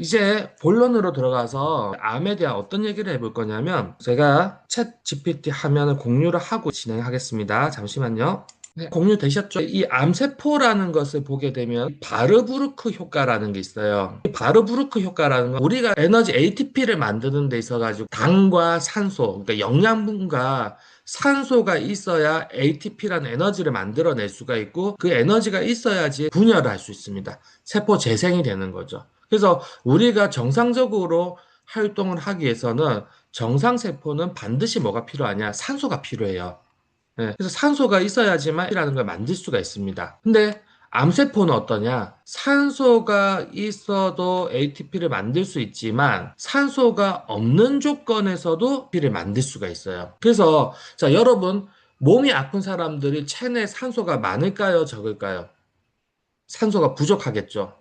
이제 본론으로 들어가서 암에 대한 어떤 얘기를 해볼 거냐면 제가 챗 GPT 화면을 공유를 하고 진행하겠습니다. 잠시만요. 네, 공유되셨죠? 이 암세포라는 것을 보게 되면 바르부르크 효과라는 게 있어요. 이 바르부르크 효과라는 건 우리가 에너지 ATP를 만드는 데 있어가지고 당과 산소, 그러니까 영양분과 산소가 있어야 ATP라는 에너지를 만들어낼 수가 있고 그 에너지가 있어야지 분열을 할 수 있습니다. 세포 재생이 되는 거죠. 그래서 우리가 정상적으로 활동을 하기 위해서는 정상세포는 반드시 뭐가 필요하냐? 산소가 필요해요. 네, 그래서 산소가 있어야지만 이라는 걸 만들 수가 있습니다. 근데 암세포는 어떠냐? 산소가 있어도 ATP를 만들 수 있지만 산소가 없는 조건에서도 ATP를 만들 수가 있어요. 그래서 자, 여러분 몸이 아픈 사람들이 체내 산소가 많을까요? 적을까요? 산소가 부족하겠죠.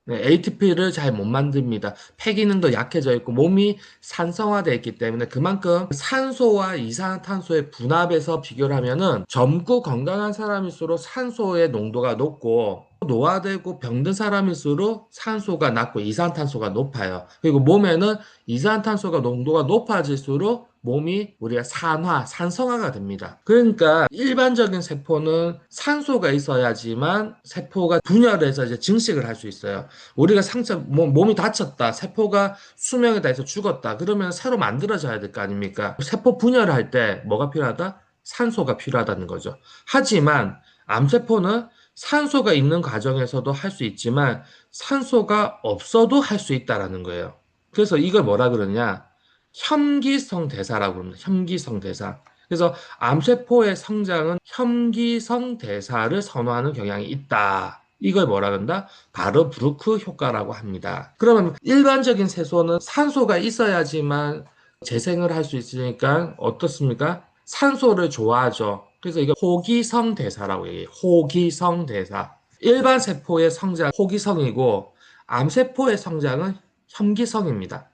네, ATP를 잘 못 만듭니다. 폐 기능도 약해져 있고 몸이 산성화되어 있기 때문에 그만큼 산소와 이산화탄소의 분압에서 비교를 하면은 젊고 건강한 사람일수록 산소의 농도가 높고 노화되고 병든 사람일수록 산소가 낮고 이산탄소가 높아요. 그리고 몸에는 이산탄소가 농도가 높아질수록 몸이 우리가 산성화가 됩니다. 그러니까 일반적인 세포는 산소가 있어야지만 세포가 분열해서 이제 증식을 할 수 있어요. 우리가 몸이 다쳤다, 세포가 수명에 다해서 죽었다, 그러면 새로 만들어져야 될 거 아닙니까? 세포 분열을 할 때 뭐가 필요하다? 산소가 필요하다는 거죠. 하지만 암세포는 산소가 있는 과정에서도 할 수 있지만 산소가 없어도 할 수 있다라는 거예요. 그래서 이걸 뭐라 그러냐? 혐기성 대사라고 합니다. 혐기성 대사. 그래서 암세포의 성장은 혐기성 대사를 선호하는 경향이 있다. 이걸 뭐라 그런다? 바르부르크 효과라고 합니다. 그러면 일반적인 세소는 산소가 있어야지만 재생을 할 수 있으니까 어떻습니까? 산소를 좋아하죠. 그래서 이거 호기성 대사라고 얘기해요. 호기성 대사. 일반 세포의 성장 호기성이고 암세포의 성장은 혐기성입니다.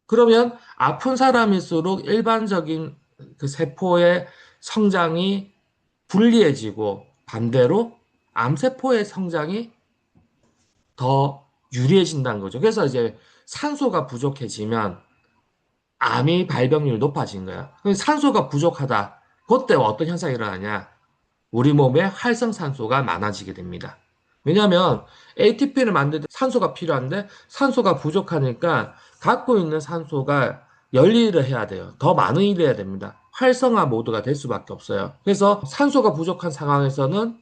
그러면 아픈 사람일수록 일반적인 그 세포의 성장이 불리해지고 반대로 암세포의 성장이 더 유리해진다는 거죠. 그래서 이제 산소가 부족해지면 암이 발병률이 높아진 거야. 산소가 부족하다. 그때 어떤 현상이 일어나냐? 우리 몸에 활성산소가 많아지게 됩니다. 왜냐하면 ATP를 만들 때 산소가 필요한데 산소가 부족하니까 갖고 있는 산소가 열일을 해야 돼요. 더 많은 일을 해야 됩니다. 활성화 모드가 될 수밖에 없어요. 그래서 산소가 부족한 상황에서는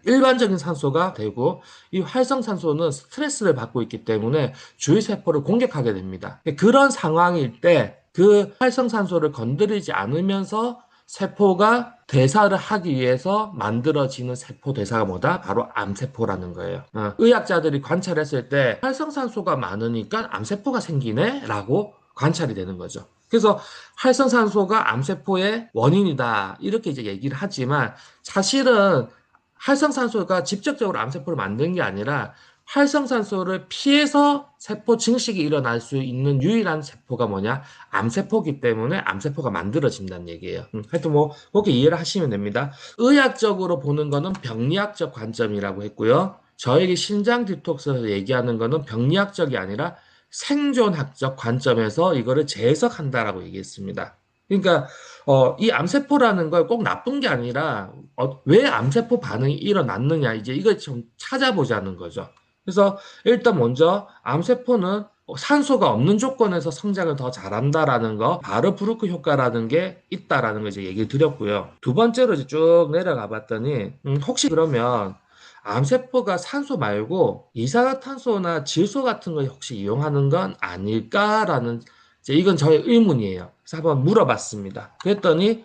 일반적인 산소가 되고 이 활성산소는 스트레스를 받고 있기 때문에 주위 세포를 공격하게 됩니다. 그런 상황일 때 그 활성산소를 건드리지 않으면서 세포가 대사를 하기 위해서 만들어지는 세포 대사가 뭐다? 바로 암세포라는 거예요. 의학자들이 관찰했을 때 활성산소가 많으니까 암세포가 생기네? 라고 관찰이 되는 거죠. 그래서 활성산소가 암세포의 원인이다. 이렇게 이제 얘기를 하지만 사실은 활성산소가 직접적으로 암세포를 만든 게 아니라 활성산소를 피해서 세포 증식이 일어날 수 있는 유일한 세포가 뭐냐? 암세포기 때문에 암세포가 만들어진다는 얘기예요. 하여튼 뭐 그렇게 이해를 하시면 됩니다. 의학적으로 보는 거는 병리학적 관점이라고 했고요. 저에게 신장 디톡스에서 얘기하는 거는 병리학적이 아니라 생존학적 관점에서 이거를 재해석한다라고 얘기했습니다. 그러니까 이 암세포라는 걸 꼭 나쁜 게 아니라 왜 암세포 반응이 일어났느냐 이제 이걸 좀 찾아보자는 거죠. 그래서 일단 먼저 암세포는 산소가 없는 조건에서 성장을 더 잘한다라는 거, 바르부르크 효과라는 게 있다라는 거 이제 얘기를 드렸고요. 두 번째로 이제 쭉 내려가 봤더니, 혹시 그러면 암세포가 산소 말고 이산화탄소나 질소 같은 걸 혹시 이용하는 건 아닐까라는 이제 이건 저의 의문이에요. 그래서 한번 물어봤습니다. 그랬더니,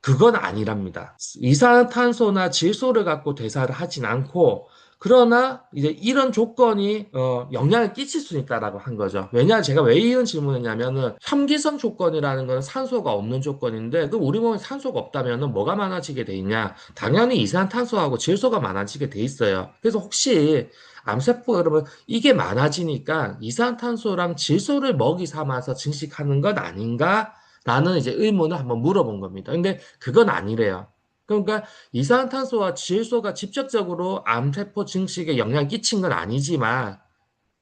그건 아니랍니다. 이산화탄소나 질소를 갖고 대사를 하진 않고 그러나 이제 이런 조건이 영향을 끼칠 수 있다라고 한 거죠. 왜냐 제가 왜 이런 질문했냐면은 혐기성 조건이라는 건 산소가 없는 조건인데 그 우리 몸에 산소가 없다면은 뭐가 많아지게 돼 있냐? 당연히 이산탄소하고 질소가 많아지게 돼 있어요. 그래서 혹시 암세포 여러분 이게 많아지니까 이산탄소랑 질소를 먹이 삼아서 증식하는 것 아닌가? 라는 이제 의문을 한번 물어본 겁니다. 근데 그건 아니래요. 그러니까 이산화탄소와 질소가 직접적으로 암세포 증식에 영향을 끼친 건 아니지만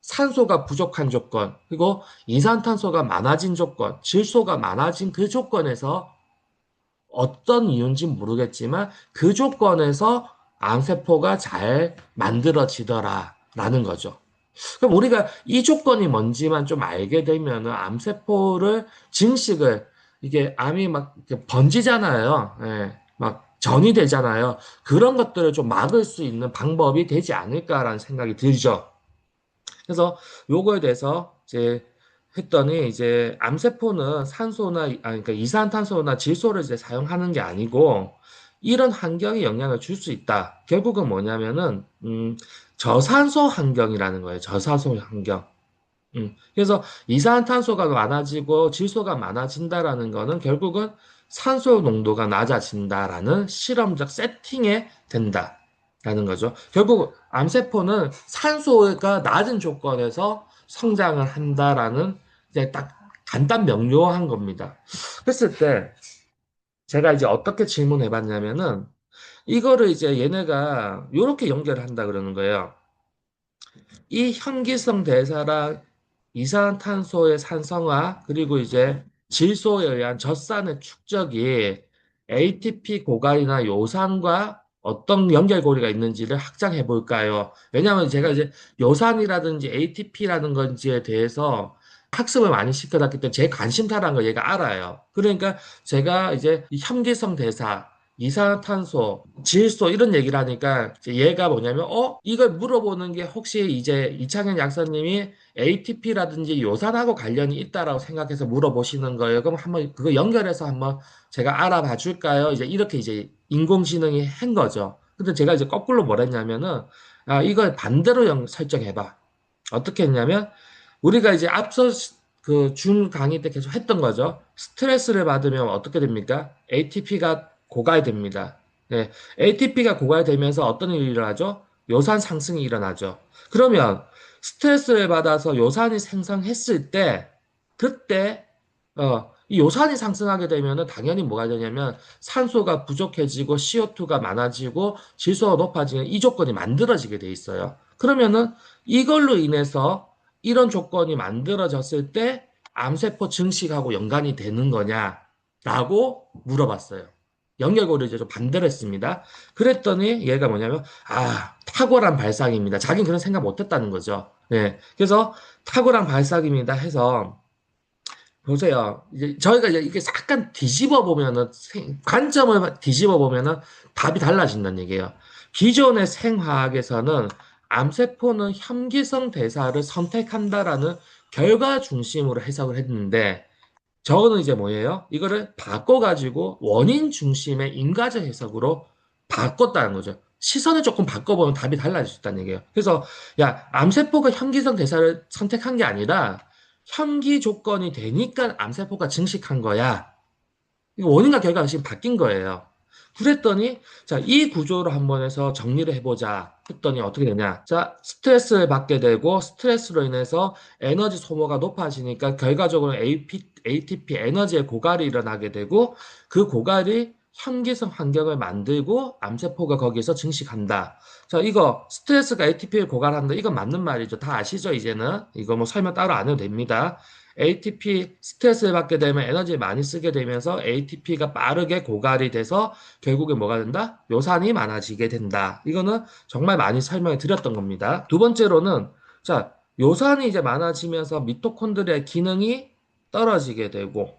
산소가 부족한 조건, 그리고 이산탄소가 많아진 조건, 질소가 많아진 그 조건에서 어떤 이유인지 모르겠지만 그 조건에서 암세포가 잘 만들어지더라라는 거죠. 그럼 우리가 이 조건이 뭔지만 좀 알게 되면 암세포를 증식을 이게 암이 막 이렇게 번지잖아요. 예, 막 전이 되잖아요. 그런 것들을 좀 막을 수 있는 방법이 되지 않을까라는 생각이 들죠. 그래서 요거에 대해서 이제 했더니 이제 암세포는 산소나 그러니까 이산탄소나 질소를 이제 사용하는 게 아니고 이런 환경에 영향을 줄 수 있다. 결국은 뭐냐면은 저산소 환경이라는 거예요. 저산소 환경. 그래서 이산탄소가 많아지고 질소가 많아진다라는 거는 결국은 산소 농도가 낮아진다라는 실험적 세팅에 된다라는 거죠. 결국 암세포는 산소가 낮은 조건에서 성장을 한다라는 이제 딱 간단 명료한 겁니다. 그랬을 때 제가 이제 어떻게 질문해 봤냐면은 이거를 이제 얘네가 이렇게 연결을 한다 그러는 거예요. 이 현기성 대사랑 이산탄소의 산성화 그리고 이제 질소에 의한 젖산의 축적이 ATP 고갈이나 요산과 어떤 연결고리가 있는지를 확장해 볼까요? 왜냐하면 제가 이제 요산이라든지 ATP라는 건지에 대해서 학습을 많이 시켜놨기 때문에 제 관심사라는 걸 얘가 알아요. 그러니까 제가 이제 이 현기성 대사 이산화탄소, 질소 이런 얘기를 하니까 이제 얘가 뭐냐면 이걸 물어보는 게 혹시 이제 이창현 약사님이 ATP라든지 요산하고 관련이 있다라고 생각해서 물어보시는 거예요. 그럼 한번 그거 연결해서 한번 제가 알아봐 줄까요? 이제 이렇게 이제 인공지능이 한 거죠. 근데 제가 이제 거꾸로 뭘 했냐면은 이걸 반대로 설정해봐. 어떻게 했냐면 우리가 이제 앞서 그 준 강의 때 계속 했던 거죠. 스트레스를 받으면 어떻게 됩니까? ATP가 고갈됩니다. 네, ATP가 고갈되면서 어떤 일이 일어나죠? 요산 상승이 일어나죠. 그러면 스트레스를 받아서 요산이 생성했을 때 그때 이 요산이 상승하게 되면은 당연히 뭐가 되냐면 산소가 부족해지고 CO2가 많아지고 질소가 높아지는 이 조건이 만들어지게 돼 있어요. 그러면은 이걸로 인해서 이런 조건이 만들어졌을 때 암세포 증식하고 연관이 되는 거냐라고 물어봤어요. 연결고리를 이제 좀 반대로 했습니다. 그랬더니 얘가 뭐냐면 탁월한 발상입니다. 자기는 그런 생각 못 했다는 거죠. 네. 그래서 탁월한 발상입니다 해서 보세요. 이제 저희가 이제 이게 약간 뒤집어 보면은 관점을 뒤집어 보면은 답이 달라진다는 얘기예요. 기존의 생화학에서는 암세포는 혐기성 대사를 선택한다라는 결과 중심으로 해석을 했는데 저거는 이제 뭐예요? 이거를 바꿔가지고 원인 중심의 인과적 해석으로 바꿨다는 거죠. 시선을 조금 바꿔보면 답이 달라질 수 있다는 얘기예요. 그래서 야, 암세포가 혐기성 대사를 선택한 게 아니라 혐기 조건이 되니까 암세포가 증식한 거야. 이거 원인과 결과가 지금 바뀐 거예요. 그랬더니 자, 이 구조를 한번 해서 정리를 해보자 했더니 어떻게 되냐? 자, 스트레스를 받게 되고 스트레스로 인해서 에너지 소모가 높아지니까 결과적으로 ATP 에너지의 고갈이 일어나게 되고 그 고갈이 현기성 환경을 만들고 암세포가 거기서 증식한다. 자, 이거 스트레스가 ATP를 고갈한다. 이건 맞는 말이죠. 다 아시죠, 이제는? 이거 뭐 설명 따로 안 해도 됩니다. ATP 스트레스를 받게 되면 에너지를 많이 쓰게 되면서 ATP가 빠르게 고갈이 돼서 결국에 뭐가 된다? 요산이 많아지게 된다. 이거는 정말 많이 설명을 드렸던 겁니다. 두 번째로는 자, 요산이 이제 많아지면서 미토콘드리아의 기능이 떨어지게 되고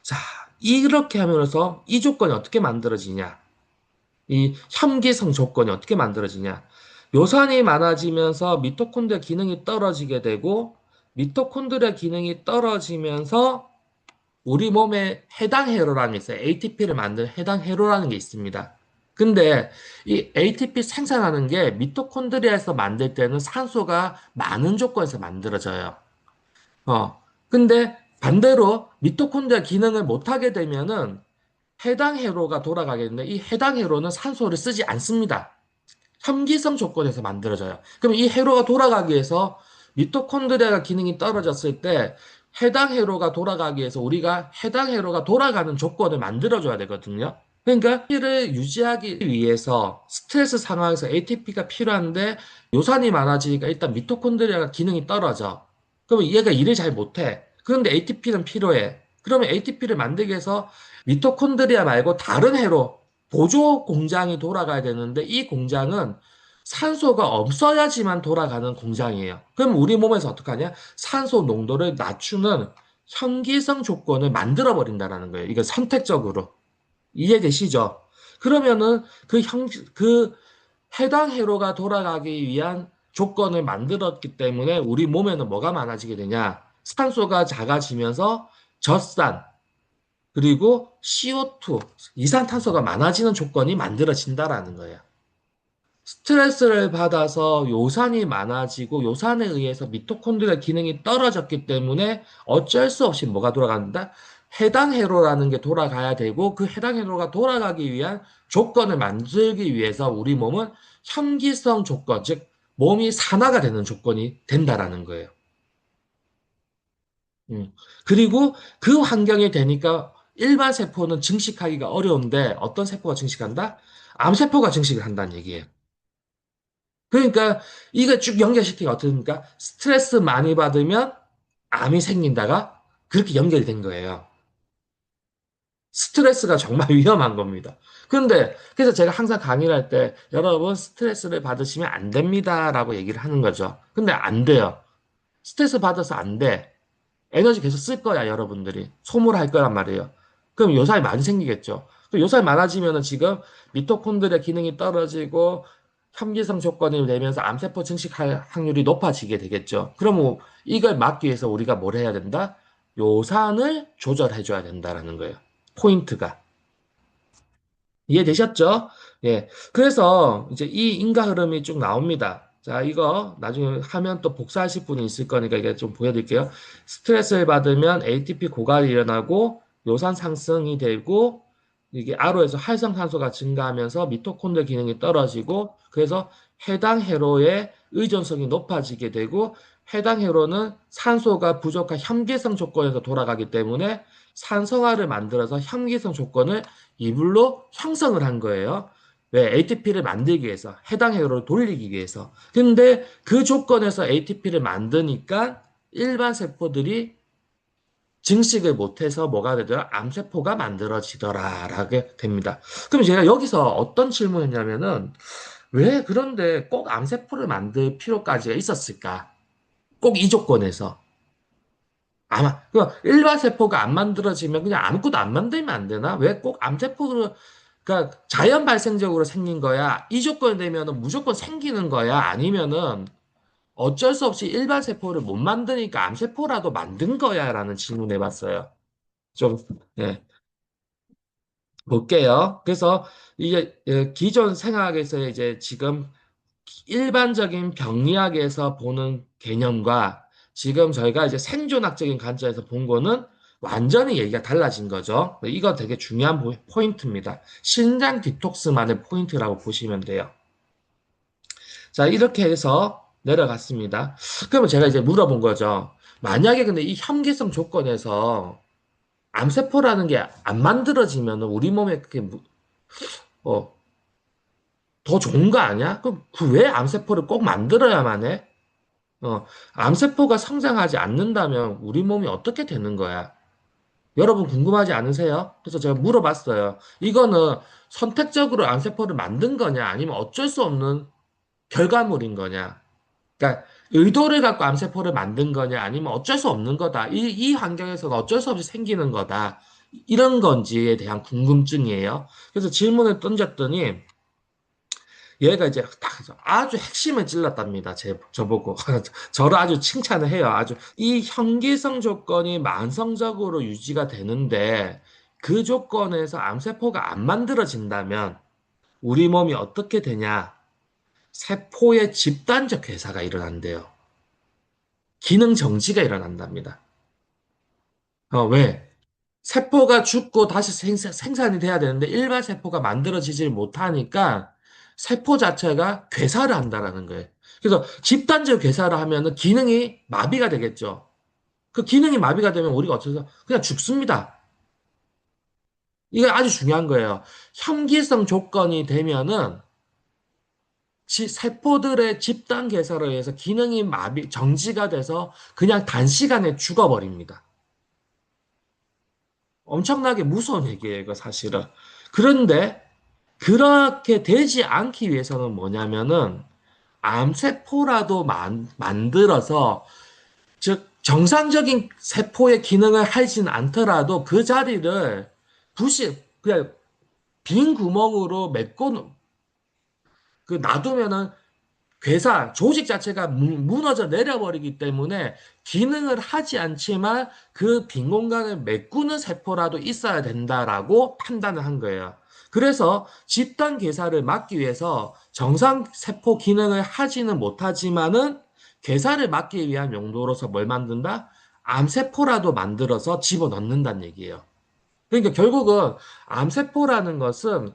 자, 이렇게 하면서 이 조건이 어떻게 만들어지냐? 이 혐기성 조건이 어떻게 만들어지냐? 요산이 많아지면서 미토콘드리아 기능이 떨어지게 되고 미토콘드리아 기능이 떨어지면서 우리 몸에 해당 회로라는 게 있어요. ATP를 만드는 해당 회로라는 게 있습니다. 근데 이 ATP 생산하는 게 미토콘드리아에서 만들 때는 산소가 많은 조건에서 만들어져요. 근데 반대로 미토콘드리아 기능을 못하게 되면은 해당 회로가 돌아가겠는데 이 해당 회로는 산소를 쓰지 않습니다. 혐기성 조건에서 만들어져요. 그럼 이 회로가 돌아가기 위해서 미토콘드리아가 기능이 떨어졌을 때 해당 회로가 돌아가기 위해서 우리가 해당 회로가 돌아가는 조건을 만들어줘야 되거든요. 그러니까 피를 유지하기 위해서 스트레스 상황에서 ATP가 필요한데 요산이 많아지니까 일단 미토콘드리아 기능이 떨어져. 그러면 얘가 일을 잘 못해. 그런데 ATP는 필요해. 그러면 ATP를 만들기 위해서 미토콘드리아 말고 다른 해로 보조 공장이 돌아가야 되는데 이 공장은 산소가 없어야지만 돌아가는 공장이에요. 그럼 우리 몸에서 어떡하냐? 산소 농도를 낮추는 현기성 조건을 만들어 버린다는 거예요. 이거 선택적으로. 이해되시죠? 그러면은 그 해당 회로가 돌아가기 위한 조건을 만들었기 때문에 우리 몸에는 뭐가 많아지게 되냐? 산소가 작아지면서 젖산, 그리고 CO2, 이산탄소가 많아지는 조건이 만들어진다라는 거예요. 스트레스를 받아서 요산이 많아지고 요산에 의해서 미토콘드리아 기능이 떨어졌기 때문에 어쩔 수 없이 뭐가 돌아간다? 해당 회로라는 게 돌아가야 되고 그 해당 회로가 돌아가기 위한 조건을 만들기 위해서 우리 몸은 현기성 조건, 즉 몸이 산화가 되는 조건이 된다라는 거예요. 음. 그리고 그 환경이 되니까 일반 세포는 증식하기가 어려운데 어떤 세포가 증식한다? 암세포가 증식을 한다는 얘기예요. 그러니까 이거 쭉 연결시키기가 어떻습니까? 스트레스 많이 받으면 암이 생긴다가 그렇게 연결이 된 거예요. 스트레스가 정말 위험한 겁니다. 근데 그래서 제가 항상 강의를 할 때 여러분 스트레스를 받으시면 안 됩니다라고 얘기를 하는 거죠. 근데 안 돼요. 스트레스 받아서 안 돼. 에너지 계속 쓸 거야, 여러분들이. 소모할 거란 말이에요. 그럼 요산이 많이 생기겠죠. 그럼 요산이 많아지면은 지금 미토콘드리아 기능이 떨어지고 현기성 조건이 되면서 암세포 증식할 확률이 높아지게 되겠죠. 그럼 뭐 이걸 막기 위해서 우리가 뭘 해야 된다? 요산을 조절해 줘야 된다라는 거예요. 포인트가. 이해되셨죠? 예. 그래서 이제 이 인과 흐름이 쭉 나옵니다. 자, 이거 나중에 하면 또 복사하실 분이 있을 거니까 이게 좀 보여드릴게요. 스트레스를 받으면 ATP 고갈이 일어나고 요산 상승이 되고 이게 아로에서 활성산소가 증가하면서 미토콘드리아 기능이 떨어지고 그래서 해당 회로의 의존성이 높아지게 되고 해당 회로는 산소가 부족한 현기성 조건에서 돌아가기 때문에 산성화를 만들어서 현기성 조건을 이불로 형성을 한 거예요. 왜? ATP를 만들기 위해서, 해당 회로를 돌리기 위해서. 근데 그 조건에서 ATP를 만드니까 일반 세포들이 증식을 못해서 뭐가 되더라? 암세포가 만들어지더라라게 됩니다. 그럼 제가 여기서 어떤 질문을 했냐면은 왜 그런데 꼭 암세포를 만들 필요까지가 있었을까? 꼭 이 조건에서. 아마 그 일반 세포가 안 만들어지면 그냥 아무것도 안 만들면 안 되나? 왜 꼭 암세포를 그러니까 자연 발생적으로 생긴 거야? 이 조건이 되면은 무조건 생기는 거야? 아니면은 어쩔 수 없이 일반 세포를 못 만드니까 암세포라도 만든 거야? 라는 질문 해봤어요. 좀, 예, 볼게요. 그래서 이게 기존 생학에서 이제 지금 일반적인 병리학에서 보는 개념과 지금 저희가 이제 생존학적인 관점에서 본 거는 완전히 얘기가 달라진 거죠. 이거 되게 중요한 포인트입니다. 신장 디톡스만의 포인트라고 보시면 돼요. 자, 이렇게 해서 내려갔습니다. 그러면 제가 이제 물어본 거죠. 만약에 근데 이 현기성 조건에서 암세포라는 게 안 만들어지면 우리 몸에 그게 어, 더 좋은 거 아니야? 그럼 그 왜 암세포를 꼭 만들어야만 해? 암세포가 성장하지 않는다면 우리 몸이 어떻게 되는 거야? 여러분 궁금하지 않으세요? 그래서 제가 물어봤어요. 이거는 선택적으로 암세포를 만든 거냐? 아니면 어쩔 수 없는 결과물인 거냐? 그러니까 의도를 갖고 암세포를 만든 거냐? 아니면 어쩔 수 없는 거다. 이 환경에서는 어쩔 수 없이 생기는 거다. 이런 건지에 대한 궁금증이에요. 그래서 질문을 던졌더니 얘가 이제 딱 아주 핵심을 찔렀답니다. 저보고. 저를 아주 칭찬을 해요. 아주. 이 현기성 조건이 만성적으로 유지가 되는데 그 조건에서 암세포가 안 만들어진다면 우리 몸이 어떻게 되냐? 세포의 집단적 괴사가 일어난대요. 기능 정지가 일어난답니다. 왜? 세포가 죽고 다시 생산이 돼야 되는데 일반 세포가 만들어지질 못하니까 세포 자체가 괴사를 한다라는 거예요. 그래서 집단적 괴사를 하면은 기능이 마비가 되겠죠. 그 기능이 마비가 되면 우리가 어쩌서 그냥 죽습니다. 이게 아주 중요한 거예요. 혐기성 조건이 되면은 세포들의 집단 개사로 의해서 기능이 정지가 돼서 그냥 단시간에 죽어버립니다. 엄청나게 무서운 얘기예요, 이거 사실은. 그런데 그렇게 되지 않기 위해서는 뭐냐면은 암세포라도 만들어서 즉 정상적인 세포의 기능을 하진 않더라도 그 자리를 그냥 빈 구멍으로 메꿔 놔두면은 조직 자체가 무너져 내려버리기 때문에 기능을 하지 않지만 그 빈 공간을 메꾸는 세포라도 있어야 된다라고 판단을 한 거예요. 그래서 집단 괴사를 막기 위해서 정상 세포 기능을 하지는 못하지만은 괴사를 막기 위한 용도로서 뭘 만든다? 암세포라도 만들어서 집어넣는다는 얘기예요. 그러니까 결국은 암세포라는 것은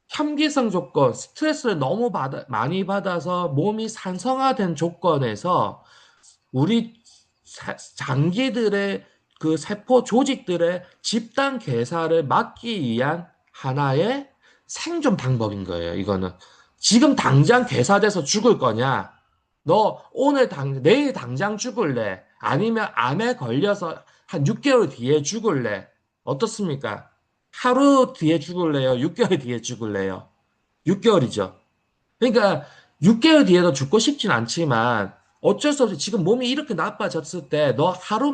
혐기성 조건, 스트레스를 너무 많이 받아서 몸이 산성화된 조건에서 우리 장기들의 그 세포 조직들의 집단 괴사를 막기 위한 하나의 생존 방법인 거예요, 이거는. 지금 당장 괴사돼서 죽을 거냐? 내일 당장 죽을래? 아니면 암에 걸려서 한 6개월 뒤에 죽을래? 어떻습니까? 하루 뒤에 죽을래요? 6개월 뒤에 죽을래요? 6개월이죠. 그러니까 6개월 뒤에도 죽고 싶진 않지만 어쩔 수 없이 지금 몸이 이렇게 나빠졌을 때 너 하루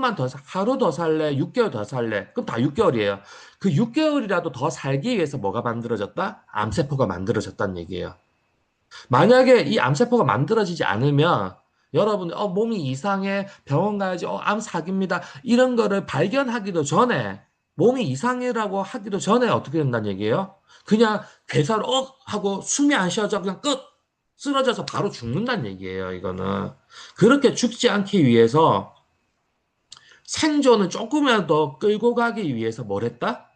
더 살래? 6개월 더 살래? 그럼 다 6개월이에요. 그 6개월이라도 더 살기 위해서 뭐가 만들어졌다? 암세포가 만들어졌다는 얘기예요. 만약에 이 암세포가 만들어지지 않으면 여러분, 몸이 이상해, 병원 가야지, 암 사기입니다. 이런 거를 발견하기도 전에, 몸이 이상해라고 하기도 전에 어떻게 된다는 얘기예요? 그냥 괴사를 하고 숨이 안 쉬어져 그냥 끝! 쓰러져서 바로 죽는다는 얘기예요, 이거는. 그렇게 죽지 않기 위해서 생존을 조금이라도 더 끌고 가기 위해서 뭘 했다?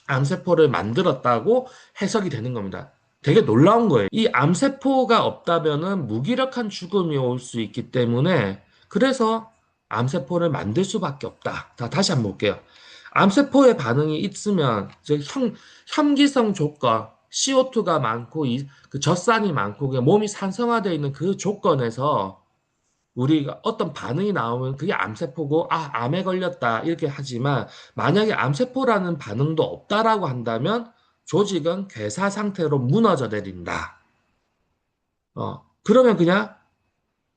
암세포를 만들었다고 해석이 되는 겁니다. 되게 놀라운 거예요. 이 암세포가 없다면은 무기력한 죽음이 올 수 있기 때문에 그래서 암세포를 만들 수밖에 없다. 다시 한번 볼게요. 암세포의 반응이 있으면 즉 혐기성 조건, CO2가 많고 그 젖산이 많고 몸이 산성화되어 있는 그 조건에서 우리가 어떤 반응이 나오면 그게 암세포고, 암에 걸렸다. 이렇게 하지만, 만약에 암세포라는 반응도 없다라고 한다면, 조직은 괴사 상태로 무너져 내린다. 그러면 그냥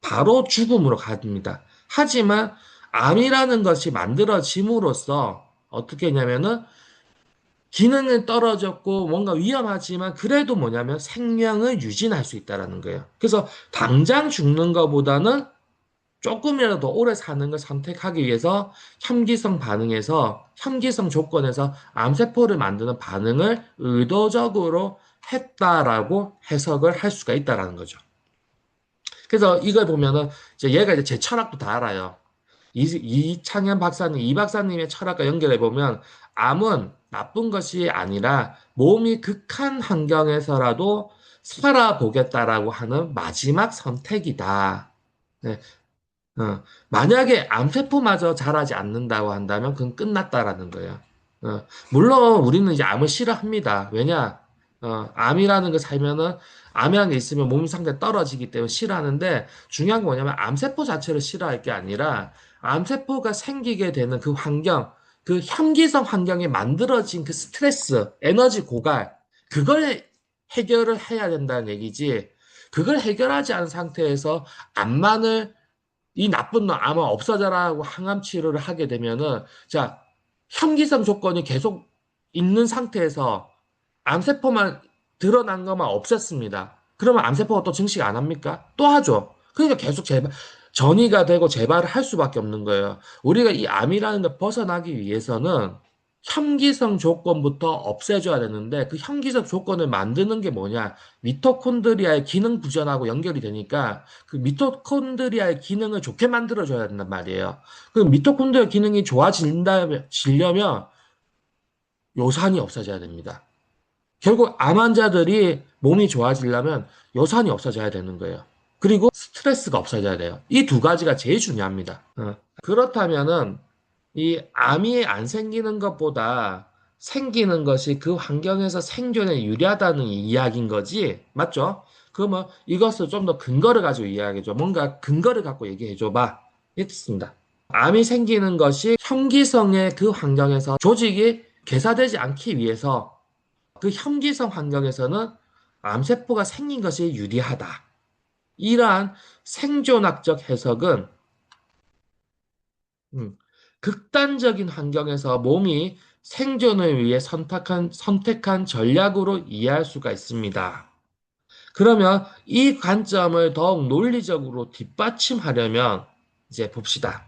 바로 죽음으로 갑니다. 하지만, 암이라는 것이 만들어짐으로써, 어떻게 했냐면은, 기능은 떨어졌고, 뭔가 위험하지만, 그래도 뭐냐면, 생명을 유지할 수 있다라는 거예요. 그래서, 당장 죽는 것보다는 조금이라도 더 오래 사는 걸 선택하기 위해서 혐기성 조건에서 암세포를 만드는 반응을 의도적으로 했다라고 해석을 할 수가 있다라는 거죠. 그래서 이걸 보면은 이제 얘가 이제 제 철학도 다 알아요. 이창현 박사님, 이 박사님의 철학과 연결해 보면 암은 나쁜 것이 아니라 몸이 극한 환경에서라도 살아보겠다라고 하는 마지막 선택이다. 네, 만약에 암세포마저 자라지 않는다고 한다면 그건 끝났다라는 거예요. 물론 우리는 이제 암을 싫어합니다. 왜냐? 암이라는 거 살면은 암이라는 게 있으면 몸 상태 떨어지기 때문에 싫어하는데 중요한 건 뭐냐면 암세포 자체를 싫어할 게 아니라 암세포가 생기게 되는 그 환경, 그 혐기성 환경에 만들어진 그 스트레스, 에너지 고갈, 그걸 해결을 해야 된다는 얘기지. 그걸 해결하지 않은 상태에서 암만을 이 나쁜 놈 아마 없어져라고 항암 치료를 하게 되면은 자 혐기성 조건이 계속 있는 상태에서 암세포만 드러난 것만 없앴습니다. 그러면 암세포가 또 증식 안 합니까? 또 하죠. 그러니까 계속 전이가 되고 재발을 할 수밖에 없는 거예요. 우리가 이 암이라는 걸 벗어나기 위해서는 혐기성 조건부터 없애줘야 되는데 그 혐기성 조건을 만드는 게 뭐냐? 미토콘드리아의 기능 부전하고 연결이 되니까 그 미토콘드리아의 기능을 좋게 만들어줘야 된단 말이에요. 그 미토콘드리아 기능이 좋아지려면 요산이 없어져야 됩니다. 결국 암 환자들이 몸이 좋아지려면 요산이 없어져야 되는 거예요. 그리고 스트레스가 없어져야 돼요. 이 두 가지가 제일 중요합니다. 그렇다면은 이 암이 안 생기는 것보다 생기는 것이 그 환경에서 생존에 유리하다는 이야기인 거지. 맞죠? 그러면 이것을 좀 더 근거를 가지고 이야기해줘. 뭔가 근거를 갖고 얘기해줘 봐. 이렇습니다. 암이 생기는 것이 현기성의 그 환경에서 조직이 괴사되지 않기 위해서 그 현기성 환경에서는 암세포가 생긴 것이 유리하다. 이러한 생존학적 해석은 음, 극단적인 환경에서 몸이 생존을 위해 선택한 전략으로 이해할 수가 있습니다. 그러면 이 관점을 더욱 논리적으로 뒷받침하려면 이제 봅시다.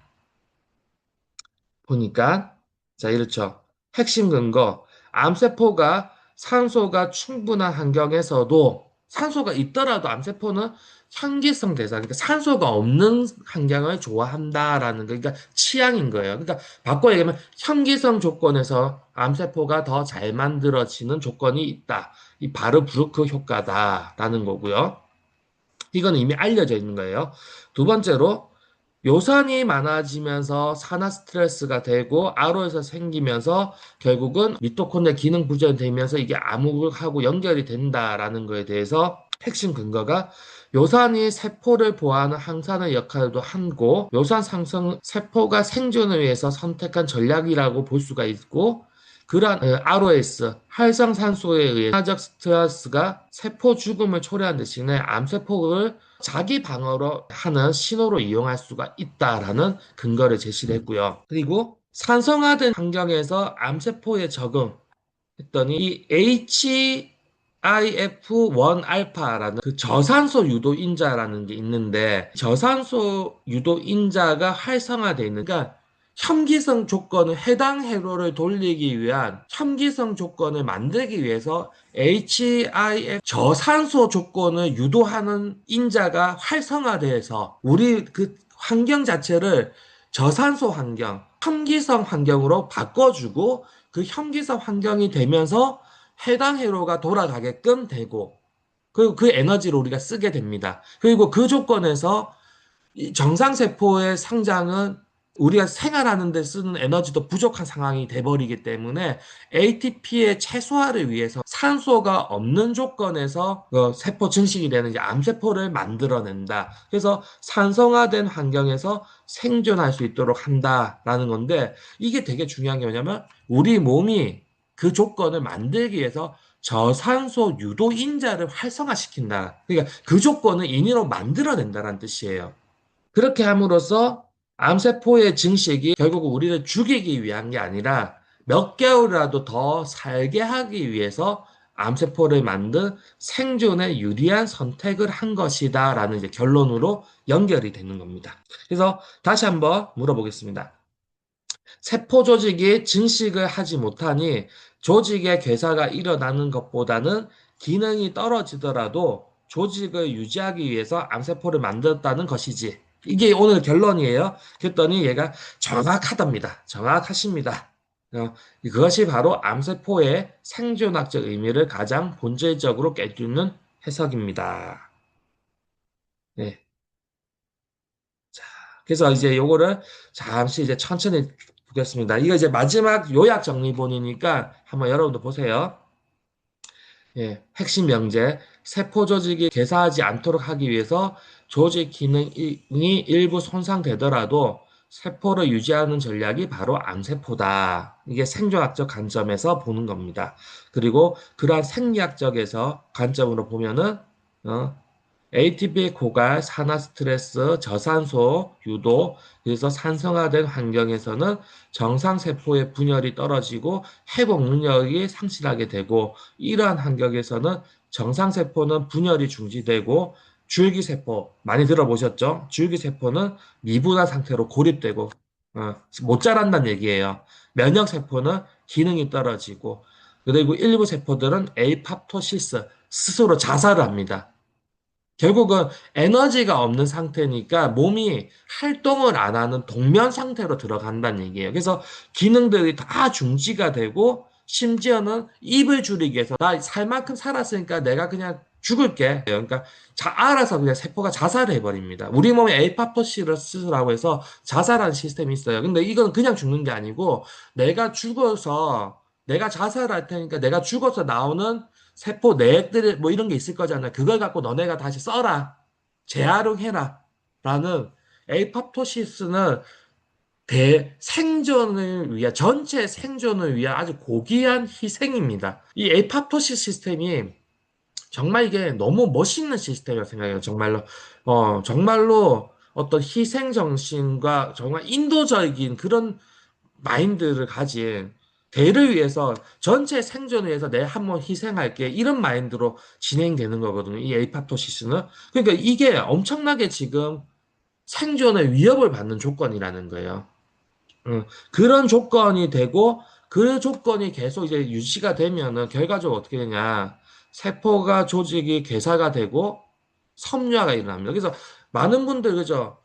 보니까 자 이렇죠. 핵심 근거 암세포가 산소가 충분한 환경에서도 산소가 있더라도 암세포는 현기성 대사 그러니까 산소가 없는 환경을 좋아한다라는 거 그러니까 취향인 거예요. 그러니까 바꿔 얘기하면 현기성 조건에서 암세포가 더 잘 만들어지는 조건이 있다. 이 바르브루크 효과다라는 거고요. 이건 이미 알려져 있는 거예요. 두 번째로 요산이 많아지면서 산화 스트레스가 되고 아로에서 생기면서 결국은 미토콘드리아 기능 부전되면서 이게 암흑하고 연결이 된다라는 거에 대해서 핵심 근거가 요산이 세포를 보호하는 항산의 역할도 하고 요산 상승 세포가 생존을 위해서 선택한 전략이라고 볼 수가 있고 그러한 ROS 활성산소에 의해 산화적 스트레스가 세포 죽음을 초래한 대신에 암세포를 자기 방어로 하는 신호로 이용할 수가 있다라는 근거를 제시를 했고요. 그리고 산성화된 환경에서 암세포에 적응했더니 이 HIF1알파라는 그 저산소 유도인자라는 게 있는데 저산소 유도인자가 활성화되어 있는 그러니까 혐기성 조건을 해당 회로를 돌리기 위한 혐기성 조건을 만들기 위해서 HIF 저산소 조건을 유도하는 인자가 활성화돼서 우리 그 환경 자체를 저산소 환경, 혐기성 환경으로 바꿔주고 그 혐기성 환경이 되면서 해당 회로가 돌아가게끔 되고 그리고 그 에너지를 우리가 쓰게 됩니다. 그리고 그 조건에서 정상세포의 성장은 우리가 생활하는 데 쓰는 에너지도 부족한 상황이 돼버리기 때문에 ATP의 최소화를 위해서 산소가 없는 조건에서 세포 증식이 되는 이제 암세포를 만들어낸다. 그래서 산성화된 환경에서 생존할 수 있도록 한다라는 건데 이게 되게 중요한 게 뭐냐면 우리 몸이 그 조건을 만들기 위해서 저산소 유도인자를 활성화시킨다. 그러니까 그 조건을 인위로 만들어낸다는 뜻이에요. 그렇게 함으로써 암세포의 증식이 결국 우리를 죽이기 위한 게 아니라 몇 개월이라도 더 살게 하기 위해서 암세포를 만든 생존에 유리한 선택을 한 것이다 라는 이제 결론으로 연결이 되는 겁니다. 그래서 다시 한번 물어보겠습니다. 세포 조직이 증식을 하지 못하니 조직의 괴사가 일어나는 것보다는 기능이 떨어지더라도 조직을 유지하기 위해서 암세포를 만들었다는 것이지. 이게 오늘 결론이에요. 그랬더니 얘가 정확하답니다. 정확하십니다. 그것이 바로 암세포의 생존학적 의미를 가장 본질적으로 깨주는 해석입니다. 네. 그래서 이제 요거를 잠시 이제 천천히 보겠습니다. 이거 이제 마지막 요약 정리본이니까 한번 여러분도 보세요. 예, 핵심 명제. 세포 조직이 괴사하지 않도록 하기 위해서 조직 기능이 일부 손상되더라도 세포를 유지하는 전략이 바로 암세포다. 이게 생존학적 관점에서 보는 겁니다. 그리고 그러한 생리학적에서 관점으로 보면은 ATP 고갈, 산화 스트레스, 저산소 유도, 그래서 산성화된 환경에서는 정상세포의 분열이 떨어지고 회복 능력이 상실하게 되고 이러한 환경에서는 정상세포는 분열이 중지되고 줄기세포, 많이 들어보셨죠? 줄기세포는 미분화 상태로 고립되고 못 자란다는 얘기예요. 면역세포는 기능이 떨어지고 그리고 일부 세포들은 에이팝토시스, 스스로 자살을 합니다. 결국은 에너지가 없는 상태니까 몸이 활동을 안 하는 동면 상태로 들어간다는 얘기예요. 그래서 기능들이 다 중지가 되고 심지어는 입을 줄이기 위해서 나 살 만큼 살았으니까 내가 그냥 죽을게. 그러니까 알아서 그냥 세포가 자살을 해버립니다. 우리 몸에 에이파토시스라고 해서 자살하는 시스템이 있어요. 근데 이건 그냥 죽는 게 아니고 내가 죽어서 내가 자살할 테니까 내가 죽어서 나오는 세포 내액들 뭐 이런 게 있을 거잖아. 그걸 갖고 너네가 다시 써라. 재활용해라. 라는 에이팝토시스는 생존을 위한, 전체 생존을 위한 아주 고귀한 희생입니다. 이 에이팝토시스 시스템이 정말 이게 너무 멋있는 시스템이라고 생각해요. 정말로, 정말로 어떤 희생 정신과 정말 인도적인 그런 마인드를 가진 대를 위해서 전체 생존을 위해서 내 한 번 희생할게 이런 마인드로 진행되는 거거든요. 이 에이파토시스는. 그러니까 이게 엄청나게 지금 생존의 위협을 받는 조건이라는 거예요. 그런 조건이 되고 그 조건이 계속 이제 유지가 되면은 결과적으로 어떻게 되냐. 세포가 조직이 괴사가 되고 섬유화가 일어납니다. 그래서 많은 분들 그죠?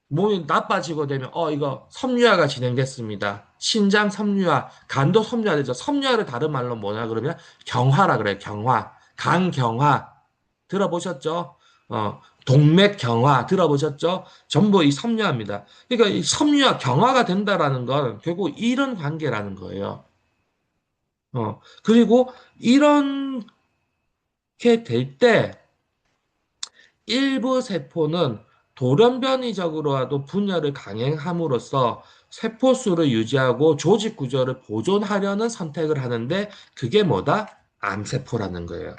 몸이 나빠지고 되면 이거 섬유화가 진행됐습니다. 신장 섬유화, 간도 섬유화되죠. 섬유화를 다른 말로 뭐냐 그러면 경화라 그래요. 경화, 간 경화 들어보셨죠? 동맥 경화 들어보셨죠? 전부 이 섬유화입니다. 그러니까 이 섬유화 경화가 된다라는 건 결국 이런 관계라는 거예요. 그리고 이렇게 될 때 일부 세포는 돌연변이적으로라도 분열을 강행함으로써 세포수를 유지하고 조직 구조를 보존하려는 선택을 하는데 그게 뭐다? 암세포라는 거예요.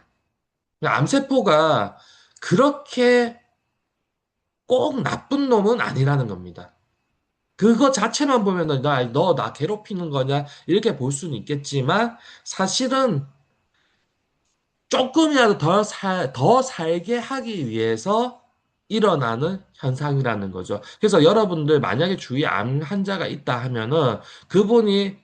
암세포가 그렇게 꼭 나쁜 놈은 아니라는 겁니다. 그거 자체만 보면은 너 나 괴롭히는 거냐 이렇게 볼 수는 있겠지만 사실은 조금이라도 더 살게 하기 위해서 일어나는 현상이라는 거죠. 그래서 여러분들 만약에 주위에 암 환자가 있다 하면은 그분이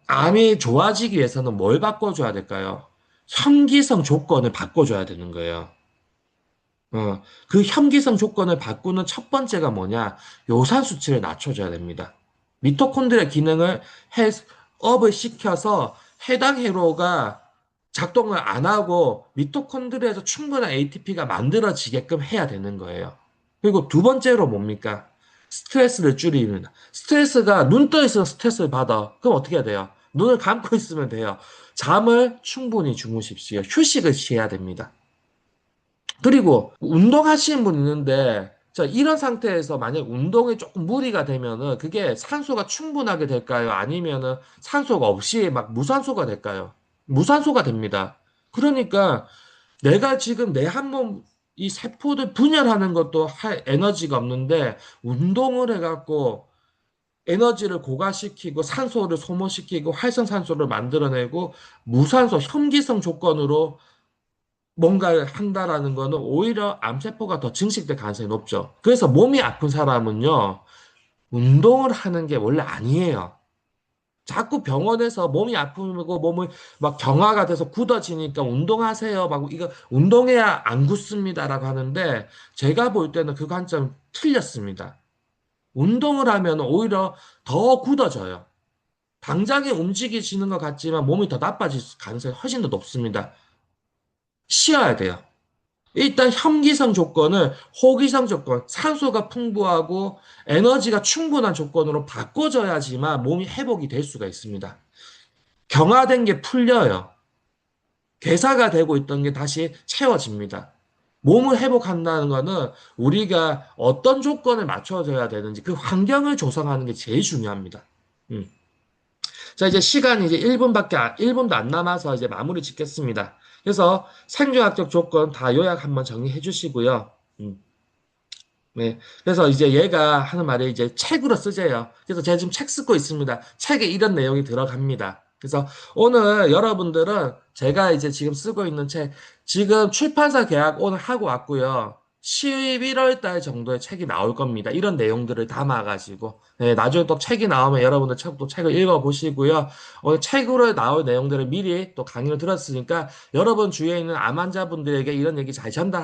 암이 좋아지기 위해서는 뭘 바꿔줘야 될까요? 현기성 조건을 바꿔줘야 되는 거예요. 그 현기성 조건을 바꾸는 첫 번째가 뭐냐? 요산 수치를 낮춰줘야 됩니다. 미토콘드리아 기능을 업을 시켜서 해당 회로가 작동을 안 하고 미토콘드리아에서 충분한 ATP가 만들어지게끔 해야 되는 거예요. 그리고 두 번째로 뭡니까? 스트레스를 줄이는. 스트레스가 눈 떠 있어서 스트레스를 받아. 그럼 어떻게 해야 돼요? 눈을 감고 있으면 돼요. 잠을 충분히 주무십시오. 휴식을 취해야 됩니다. 그리고 운동하시는 분 있는데 자, 이런 상태에서 만약 운동에 조금 무리가 되면은 그게 산소가 충분하게 될까요? 아니면은 산소가 없이 막 무산소가 될까요? 무산소가 됩니다. 그러니까 내가 지금 내 한 몸 이 세포들 분열하는 것도 할 에너지가 없는데 운동을 해갖고 에너지를 고갈시키고 산소를 소모시키고 활성산소를 만들어내고 무산소 현기성 조건으로 뭔가를 한다라는 거는 오히려 암세포가 더 증식될 가능성이 높죠. 그래서 몸이 아픈 사람은요, 운동을 하는 게 원래 아니에요. 자꾸 병원에서 몸이 아프고 몸을 막 경화가 돼서 굳어지니까 운동하세요. 막 이거 운동해야 안 굳습니다라고 하는데 제가 볼 때는 그 관점 틀렸습니다. 운동을 하면 오히려 더 굳어져요. 당장에 움직이시는 것 같지만 몸이 더 나빠질 가능성이 훨씬 더 높습니다. 쉬어야 돼요. 일단 현기성 조건을 호기성 조건, 산소가 풍부하고 에너지가 충분한 조건으로 바꿔줘야지만 몸이 회복이 될 수가 있습니다. 경화된 게 풀려요. 괴사가 되고 있던 게 다시 채워집니다. 몸을 회복한다는 거는 우리가 어떤 조건을 맞춰줘야 되는지 그 환경을 조성하는 게 제일 중요합니다. 음. 자, 이제 시간이 이제 1분도 안 남아서 이제 마무리 짓겠습니다. 그래서 생존학적 조건 다 요약 한번 정리해 주시고요. 네. 그래서 이제 얘가 하는 말이 이제 책으로 쓰재요. 그래서 제가 지금 책 쓰고 있습니다. 책에 이런 내용이 들어갑니다. 그래서 오늘 여러분들은 제가 이제 지금 쓰고 있는 책, 지금 출판사 계약 오늘 하고 왔고요. 11월 달 정도에 책이 나올 겁니다. 이런 내용들을 담아가지고. 네, 나중에 또 책이 나오면 여러분들 또 책을 읽어보시고요. 오늘 책으로 나올 내용들을 미리 또 강의를 들었으니까 여러분 주위에 있는 암 환자분들에게 이런 얘기 잘 전달